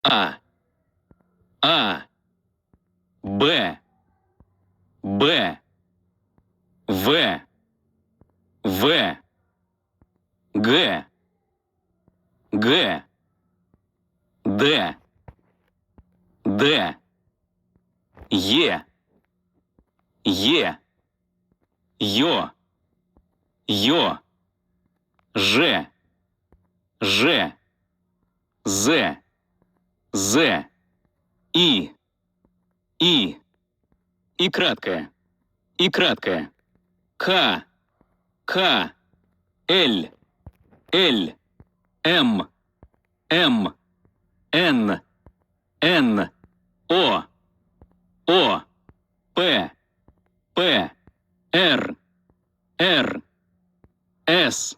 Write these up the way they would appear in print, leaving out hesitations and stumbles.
А, Б, Б, В, В, Г, Г, Д, Д, Е, Е, Ё, Ё, Ж, Ж, З, З, И краткое, И краткое, К, Л, М, Н, О, П, Р, С,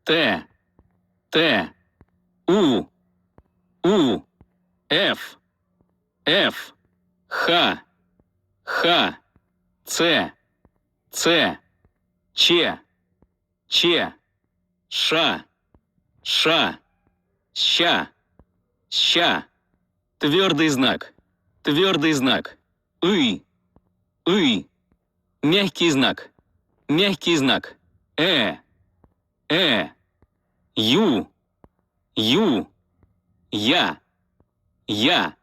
Т, У, Ф, Х, Ц, Ч, Ш, Щ. Твердый знак, И, мягкий знак, Ю, Я,